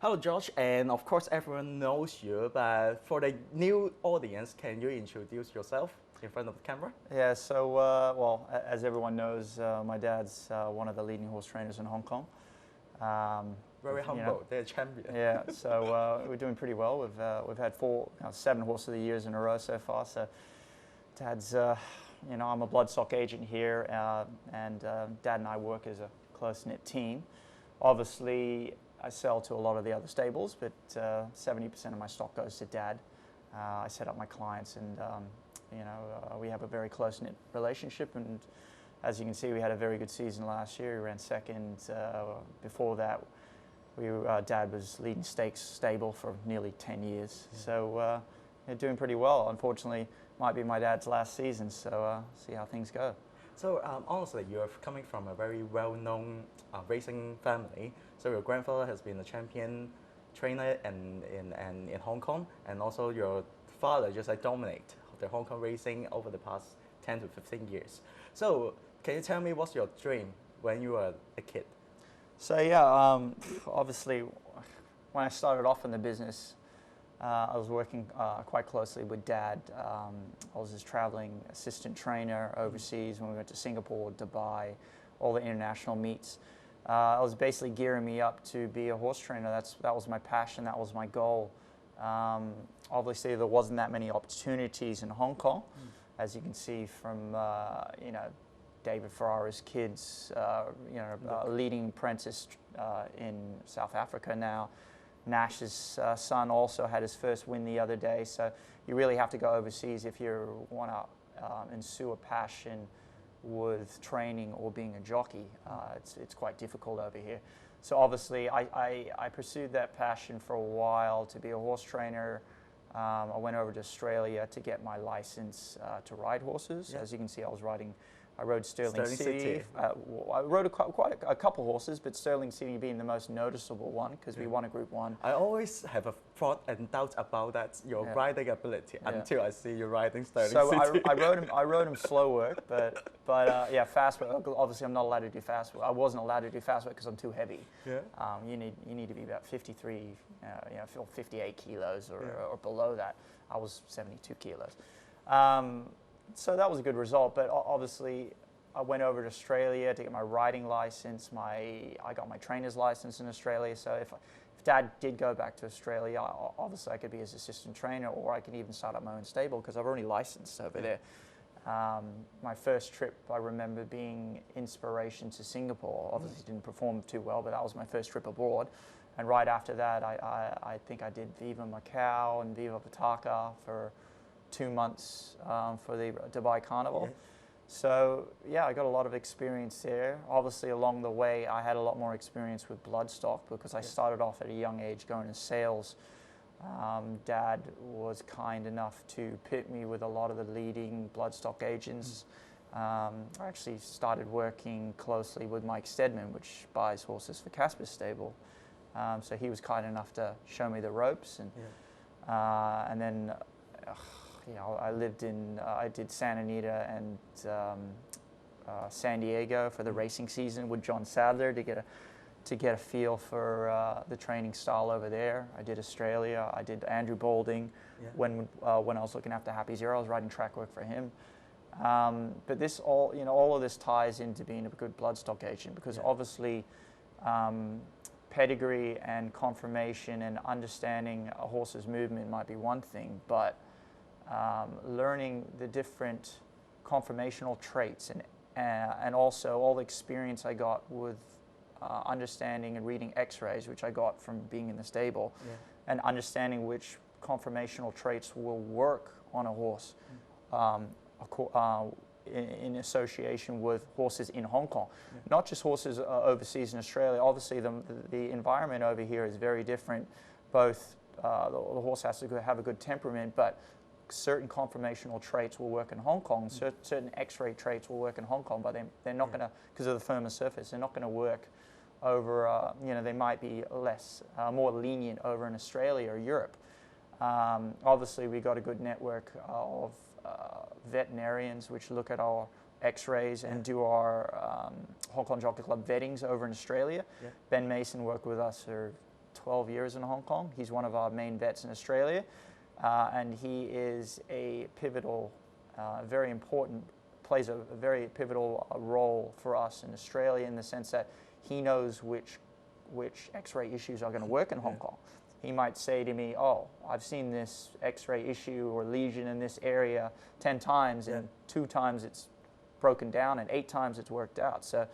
Hello, George, and of course, everyone knows you, but for the new audience, can you introduce yourself in front of the camera? Yeah, so, as everyone knows, my dad's one of the leading horse trainers in Hong Kong. Very humble, they're a champion. Yeah, so we're doing pretty well. We've had 7 Horse of the Years in a row so far. So, Dad's, I'm a bloodstock agent here, and Dad and I work as a close-knit team. Obviously, I sell to a lot of the other stables, but 70% of my stock goes to Dad. I set up my clients, and we have a very close-knit relationship. And as you can see, we had a very good season last year. We ran second. Before that, Dad was leading stakes stable for nearly 10 years. Yeah. So they're doing pretty well. Unfortunately, might be my dad's last season. So see how things go. So honestly, you're coming from a very well-known racing family. So your grandfather has been a champion trainer in Hong Kong, and also your father just dominate the Hong Kong racing over the past 10 to 15 years. So can you tell me what's your dream when you were a kid? So yeah, obviously, when I started off in the business, I was working quite closely with Dad. I was his traveling assistant trainer overseas when we went to Singapore, Dubai, all the international meets. I was basically gearing me up to be a horse trainer. That was my passion, that was my goal. Obviously, there wasn't that many opportunities in Hong Kong, as you can see from David Ferrara's kids, leading apprentice in South Africa now. Nash's son also had his first win the other day. So you really have to go overseas if you want to ensue a passion with training or being a jockey. It's quite difficult over here. So obviously I pursued that passion for a while to be a horse trainer. I went over to Australia to get my license to ride horses. Yeah. As you can see, I rode Sterling City. I rode quite a couple horses, but Sterling City being the most noticeable one because we won a Group 1. I always have a thought and doubt about that, your riding ability, until I see you riding Sterling City. So I rode him slow work, but fast work. Obviously, I'm not allowed to do fast work. I wasn't allowed to do fast work because I'm too heavy. Yeah. You need to be about 53, 58 kilos or below that. I was 72 kilos. So that was a good result, but obviously I went over to Australia to get my riding license. I got my trainer's license in Australia, so if Dad did go back to Australia, obviously I could be his assistant trainer, or I could even start up my own stable because I've already licensed over there. My first trip, I remember being Inspiration to Singapore. Obviously didn't perform too well, but that was my first trip abroad. And right after that, I think I did Viva Macau and Viva Pataka for 2 months for the Dubai Carnival. Yeah. So yeah, I got a lot of experience there. Obviously along the way I had a lot more experience with bloodstock because I started off at a young age going to sales. Dad was kind enough to pit me with a lot of the leading bloodstock agents. I actually started working closely with Mike Steadman, which buys horses for Casper's stable. So he was kind enough to show me the ropes, and then I did Santa Anita and San Diego for the racing season with John Sadler to get a feel for the training style over there. I did Australia. I did Andrew Balding when I was looking after Happy Zero. I was riding track work for him. But this all of this ties into being a good bloodstock agent because obviously pedigree and conformation and understanding a horse's movement might be one thing, but learning the different conformational traits and also all the experience I got with understanding and reading x-rays, which I got from being in the stable, and understanding which conformational traits will work on a horse in association with horses in Hong Kong. Not just horses overseas in Australia. Obviously the environment over here is very different. Both the horse has to have a good temperament, but certain conformational traits will work in Hong Kong, certain x-ray traits will work in Hong Kong, but they're not going to, because of the firmer surface, they're not going to work over, they might be more lenient over in Australia or Europe. Obviously, we got a good network of veterinarians which look at our x-rays and do our Hong Kong Jockey Club vettings over in Australia. Ben Mason worked with us for 12 years in Hong Kong. He's one of our main vets in Australia, and he is a pivotal, very important, plays a very pivotal role for us in Australia in the sense that he knows which X-ray issues are going to work in Hong Kong. He might say to me, oh, I've seen this X-ray issue or lesion in this area 10 times, and 2 times it's broken down, and 8 times it's worked out. So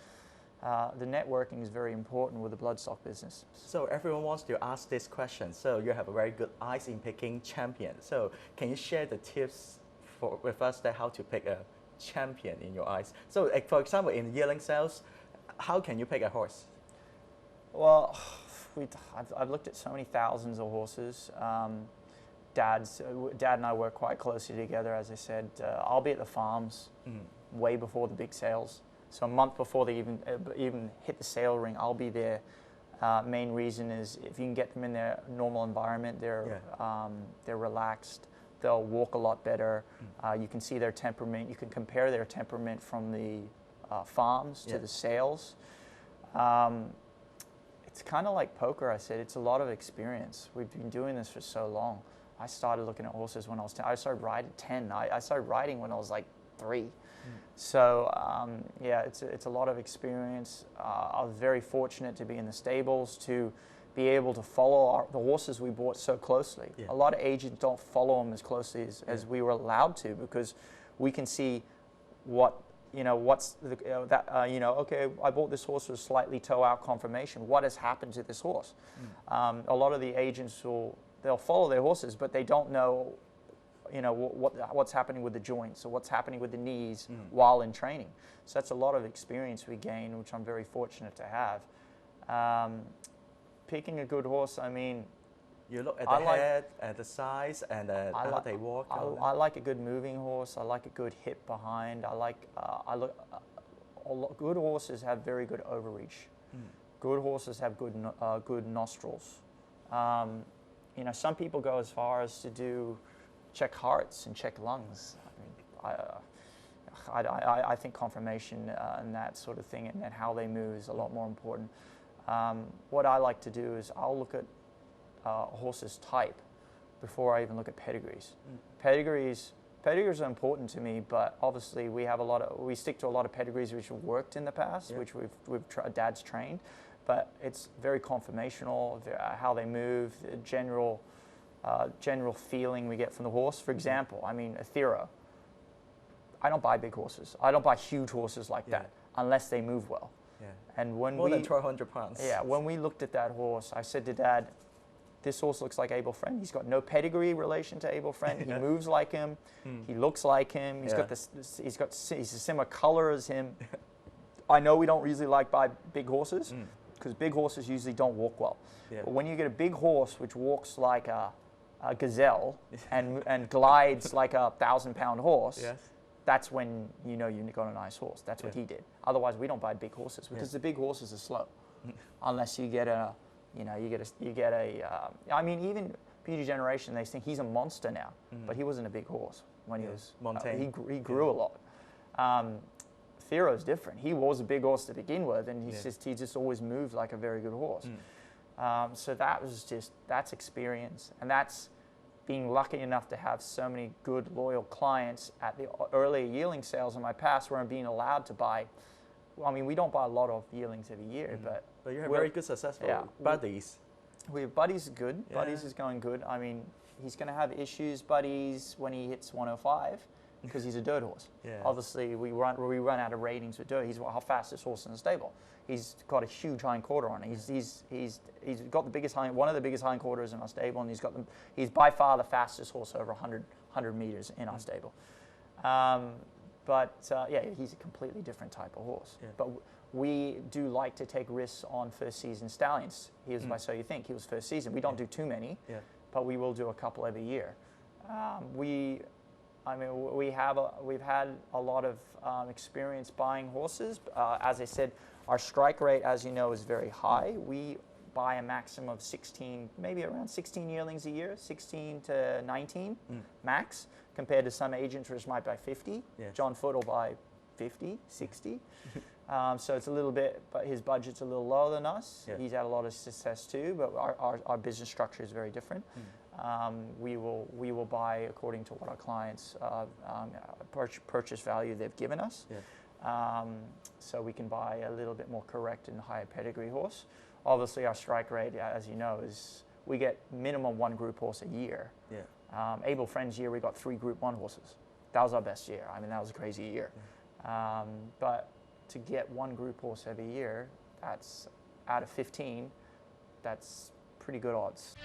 the networking is very important with the bloodstock business. So everyone wants to ask this question. So you have a very good eyes in picking champion. So can you share the tips with us that how to pick a champion in your eyes? So for example, in yearling sales, how can you pick a horse? Well, I've looked at so many thousands of horses. Dad and I work quite closely together, as I said. I'll be at the farms way before the big sales. So a month before they even hit the sale ring, I'll be there. Main reason is if you can get them in their normal environment, they're relaxed. They'll walk a lot better. You can see their temperament. You can compare their temperament from the farms to the sales. It's kind of like poker, I said. It's a lot of experience. We've been doing this for so long. I started looking at horses when I was 10. I started riding at 10. I started riding when I was like 3. So yeah, it's a lot of experience. I was very fortunate to be in the stables to be able to follow the horses we bought so closely. A lot of agents don't follow them as closely as we were allowed to, because we can see what, what's the, okay, I bought this horse with slightly toe out conformation. What has happened to this horse? A lot of the agents they'll follow their horses, but they don't know, what's happening with the joints or what's happening with the knees while in training. So that's a lot of experience we gain, which I'm very fortunate to have. Picking a good horse, I mean, you look at the head, at the size, and how they walk. I like a good moving horse. I like a good hip behind. Good horses have very good overreach. Good horses have good nostrils. Some people go as far as to check hearts and check lungs. I think conformation and that sort of thing, and how they move is a lot more important. What I like to do is I'll look at a horse's type before I even look at pedigrees. Pedigrees are important to me, but obviously we stick to a lot of pedigrees which have worked in the past, which Dad's trained, but it's very conformational, how they move, the general feeling we get from the horse. For example, I mean, a Thero. I don't buy big horses. I don't buy huge horses like that unless they move well. And when more than 1,200 pounds. Yeah, when we looked at that horse, I said to Dad, this horse looks like Abel Friend. He's got no pedigree relation to Abel Friend. He moves like him. He looks like him. He's a similar color as him. I know we don't usually buy big horses because big horses usually don't walk well. But when you get a big horse which walks like a gazelle and glides like a 1,000-pound horse, that's when you know you've got a nice horse. That's what he did. Otherwise, we don't buy big horses because the big horses are slow, unless you get a, I mean, even Beauty Generation, they think he's a monster now, but he wasn't a big horse when he was. Montaigne. He grew a lot. Thero's different. He was a big horse to begin with, and he just always moved like a very good horse. So that's experience, and that's being lucky enough to have so many good, loyal clients at the earlier yearling sales in my past where I'm being allowed to buy. Well, I mean, we don't buy a lot of yearlings every year, but you have very good, successful buddies. Buddies are good. Buddies is going good. I mean, he's going to have issues, Buddies, when he hits 105 because he's a dirt horse. Obviously, we run out of ratings with dirt. He's our fastest horse in the stable. He's got a huge hind quarter on it. He's got one of the biggest hind quarters in our stable, and he's by far the fastest horse over 100 meters in our stable. He's a completely different type of horse. But we do like to take risks on first season stallions. He was by So You Think. He was first season. We don't do too many, but we will do a couple every year. We've had a lot of experience buying horses. As I said, our strike rate, as you know, is very high. We buy a maximum of 16, maybe around 16 yearlings a year, 16 to 19 max, compared to some agents which might buy 50. John Foote will buy 50, 60. So it's a little bit, but his budget's a little lower than us. Yeah. He's had a lot of success too, but our business structure is very different. We will buy according to what our clients' purchase value they've given us. Yeah. So we can buy a little bit more correct and higher pedigree horse. Obviously, our strike rate, as you know, is we get minimum 1 Group horse a year. Yeah. Able Friends year, we got 3 Group 1 horses. That was our best year. I mean, that was a crazy year. But to get 1 Group horse every year, that's out of 15, that's pretty good odds.